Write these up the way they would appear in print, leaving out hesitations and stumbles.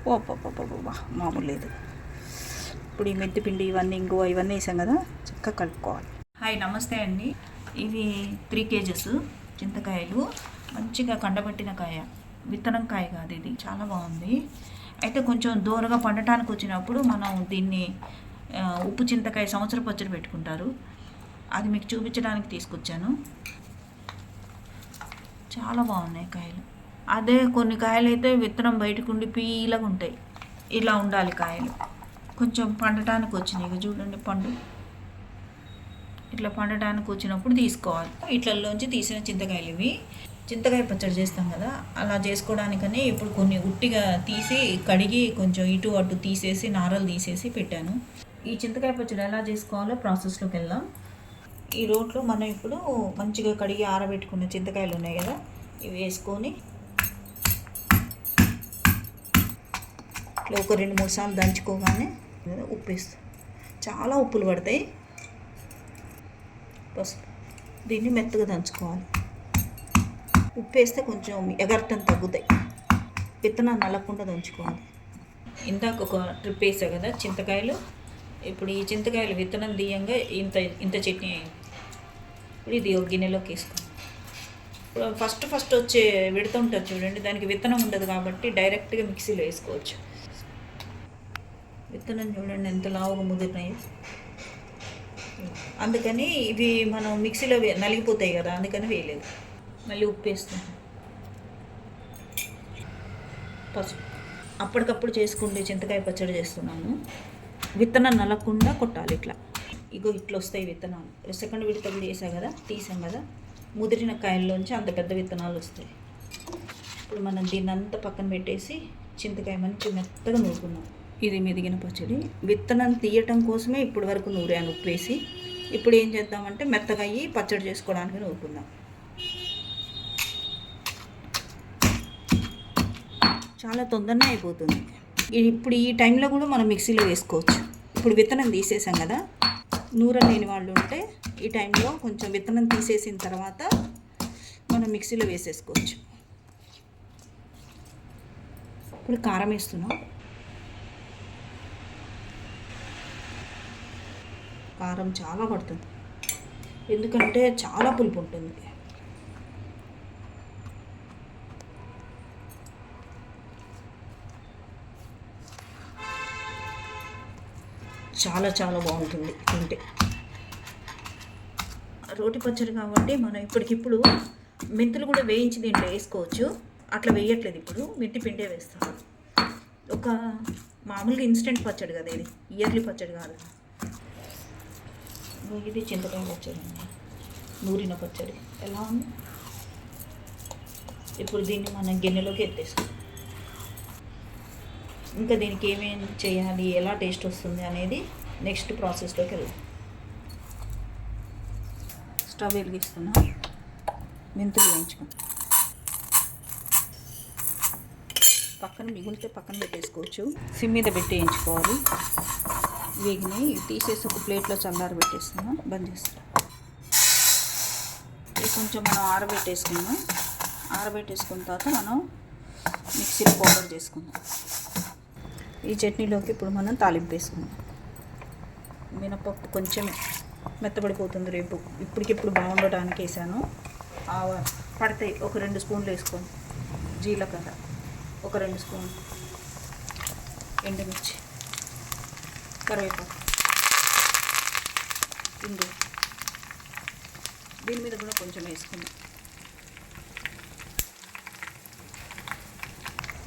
ఓ మామూలు లేదు. ఇప్పుడు ఈ మెంతిపిండి ఇవన్నీ ఇంగువ ఇవన్నీ వేసాం కదా, చక్కగా కలుపుకోవాలి. హాయ్, నమస్తే అండి. ఇవి 3 kgs చింతకాయలు, మంచిగా కండబట్టిన కాయ, విత్తనం కాయ కాదు ఇది, చాలా బాగుంది. అయితే కొంచెం దూరగా పండటానికి వచ్చినప్పుడు మనం దీన్ని ఉప్పు చింతకాయ సంవత్సరం పచ్చడి పెట్టుకుంటారు, అది మీకు చూపించడానికి తీసుకొచ్చాను. చాలా బాగున్నాయి కాయలు. అదే కొన్ని కాయలు అయితే విత్తనం బయటకు ఉండి పీలగా ఉంటాయి, ఇలా ఉండాలి కాయలు. కొంచెం పండటానికి వచ్చినాయి, ఇక చూడండి పండు ఇట్లా పండటానికి వచ్చినప్పుడు తీసుకోవాలి. ఇట్లలోంచి తీసిన చింతకాయలు ఇవి. చింతకాయ పచ్చడి చేస్తాం కదా, అలా చేసుకోవడానికని ఇప్పుడు కొన్ని ఉట్టిగా తీసి కడిగి కొంచెం ఇటు అటు తీసేసి నారలు తీసేసి పెట్టాను. ఈ చింతకాయ పచ్చడి ఎలా చేసుకోవాలో ప్రాసెస్లోకి వెళ్దాం. ఈ రోట్లో మనం ఇప్పుడు మంచిగా కడిగి ఆరబెట్టుకున్న చింతకాయలు ఉన్నాయి కదా, ఇవి వేసుకొని ఇట్లా ఒక 2-3 సార్లు దంచుకోగానే ఉప్పు వేస్తాం. చాలా ఉప్పులు పడతాయి. పసుపు, దీన్ని మెత్తగా దంచుకోవాలి. ఉప్పు వేస్తే కొంచెం ఎగరటం తగ్గుతాయి. విత్తనాలు నల్లకుండా దంచుకోవాలి. ఇందాక ఒక ట్రిప్ వేసా కదా చింతకాయలు, ఇప్పుడు ఈ చింతకాయలు విత్తనం తీయంగా ఇంత చట్నీ అయింది. ఇప్పుడు ఇది ఒక గిన్నెలోకి వేసుకోవాలి. ఇప్పుడు ఫస్ట్ వచ్చే విడుతుంటుంది చూడండి, దానికి విత్తనం ఉండదు కాబట్టి డైరెక్ట్గా మిక్సీలో వేసుకోవచ్చు. విత్తనం చూడండి ఎంత లావుగా ముదిరినాయి. అందుకని ఇవి మనం మిక్సీలో నలిగిపోతాయి కదా, అందుకని వేయలేదు. మళ్ళీ ఉప్పు వేస్తాం, పసుపు. అప్పటికప్పుడు చేసుకుంటే చింతకాయ పచ్చడి చేస్తున్నాను. విత్తనం నలగకుండా కొట్టాలి ఇట్లా. ఇగో ఇట్లా వస్తాయి విత్తనాలు. సెకండ్ విడత కూడా వేసాం కదా, తీసాం కదా, ముదిరిన కాయల్లోంచి అంత పెద్ద విత్తనాలు వస్తాయి. ఇప్పుడు మనం దీన్ని అంతా పక్కన పెట్టేసి చింతకాయ మంచి మెత్తగా నూరుకున్నాం. ఇది మెదిగిన పచ్చడి. విత్తనం తీయటం కోసమే ఇప్పటి వరకు నూరాను ఉప్పు వేసి. ఇప్పుడు ఏం చేద్దామంటే మెత్తగా అయ్యి పచ్చడి చేసుకోవడానికి నూరుకుందాం. చాలా తొందరనే అయిపోతుంది. ఇప్పుడు ఈ టైంలో కూడా మనం మిక్సీలో వేసుకోవచ్చు. ఇప్పుడు విత్తనం తీసేసాం కదా, నూరలేని వాళ్ళు ఉంటే ఈ టైంలో కొంచెం విత్తనం తీసేసిన తర్వాత మనం మిక్సీలో వేసేసుకోవచ్చు. ఇప్పుడు కారం వేస్తున్నాం. కారం చాలా పడుతుంది, ఎందుకంటే చాలా పులుపు ఉంటుంది. చాలా చాలా బాగుంటుంది తింటే. రోటి పచ్చడి కాబట్టి మనం ఇప్పటికిప్పుడు మెంతులు కూడా వేయించి దీంట్లో వేసుకోవచ్చు. అట్లా వేయట్లేదు, ఇప్పుడు మెంతి పిండే వేస్తాం. ఒక మామూలుగా ఇన్స్టెంట్ పచ్చడి కదా ఇది, ఇయర్లీ పచ్చడి కాదు. ఇది చింతకాయ పచ్చడి అండి, నూరిన పచ్చడి. ఎలా ఉంది? ఇప్పుడు దీన్ని మనం గిన్నెలోకి ఎత్తేస్తాం. ఇంకా దీనికి ఏమేమి చేయాలి, ఎలా టేస్ట్ వస్తుంది అనేది నెక్స్ట్ ప్రాసెస్లోకి వెళ్దాం. స్టవ్ వెలిగిస్తున్నా, మెంతులు వేయించుకుంటాం. పక్కన మిగిలితే పక్కన పెట్టేసుకోవచ్చు, సిమ్ మీద పెట్టి వేయించుకోవాలి. వేగిని తీసేసి ఒక ప్లేట్లో చల్లారి పెట్టేస్తున్నా, బంద్ చేస్తాం. ఇది కొంచెం మనం ఆరబెట్టేసుకున్నాం. ఆరబెట్టేసుకున్న తర్వాత మనం మిక్సీలో పౌడర్ చేసుకుందాం. ఈ చట్నీలోకి ఇప్పుడు మనం తాలింపు వేసుకుందాం. మినపప్పు కొంచెం మెత్తబడిపోతుంది రేపు, ఇప్పటికిప్పుడు బాగుండటానికి వేసాను. పడతాయి, ఒక 2 స్పూన్లు వేసుకోండి. జీలకర్ర ఒక 2 స్పూన్లు, ఎండుమిర్చి, కరివేపాకు, ఇంగు, దీని మీద కూడా కొంచెం వేసుకుందాం.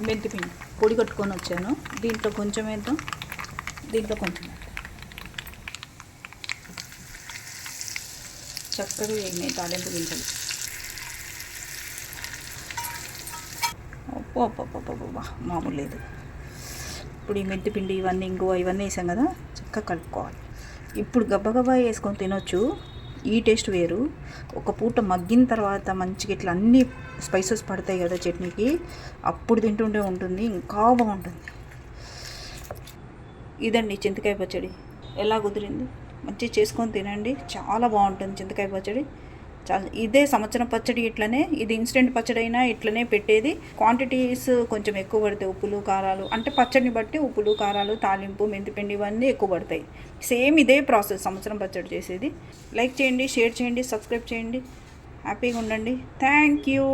మెంతిపిండి పొడి కట్టుకొని వచ్చాను, దీంట్లో కొంచెం వేద్దాం, దీంట్లో కొంచెం వేద్దాం. చక్కగా వేగినాయి తాలింపు గింజలు. మామూలు లేదు. ఇప్పుడు ఈ మెంతిపిండి ఇవన్నీ ఇంగువ ఇవన్నీ వేసాం కదా, చక్కగా కలుపుకోవాలి. ఇప్పుడు గబ్బగబ్బా వేసుకొని తినొచ్చు, ఈ టేస్ట్ వేరు. ఒక పూట మగ్గిన తర్వాత మంచిగా ఇట్లా అన్ని స్పైసెస్ పడతాయి కదా చట్నీకి, అప్పుడు తింటుంటే ఉంటుంది, ఇంకా బాగుంటుంది. ఇదండి చింతకాయ పచ్చడి. ఎలా కుదిరింది? మంచిగా చేసుకొని తినండి, చాలా బాగుంటుంది చింతకాయ పచ్చడి. చాలా ఇదే సంవత్సరం పచ్చడి ఇట్లనే, ఇది ఇన్స్టెంట్ పచ్చడి అయినా ఇట్లనే పెట్టేది. క్వాంటిటీస్ కొంచెం ఎక్కువ పడతాయి, ఉప్పులు కారాలు అంటే పచ్చడిని బట్టి ఉప్పులు కారాలు తాలింపు మెంతిపిండి ఇవన్నీ ఎక్కువ పడతాయి. సేమ్ ఇదే ప్రాసెస్ సంవత్సరం పచ్చడి చేసేది. లైక్ చేయండి, షేర్ చేయండి, సబ్స్క్రైబ్ చేయండి. హ్యాపీగా ఉండండి. Thank you.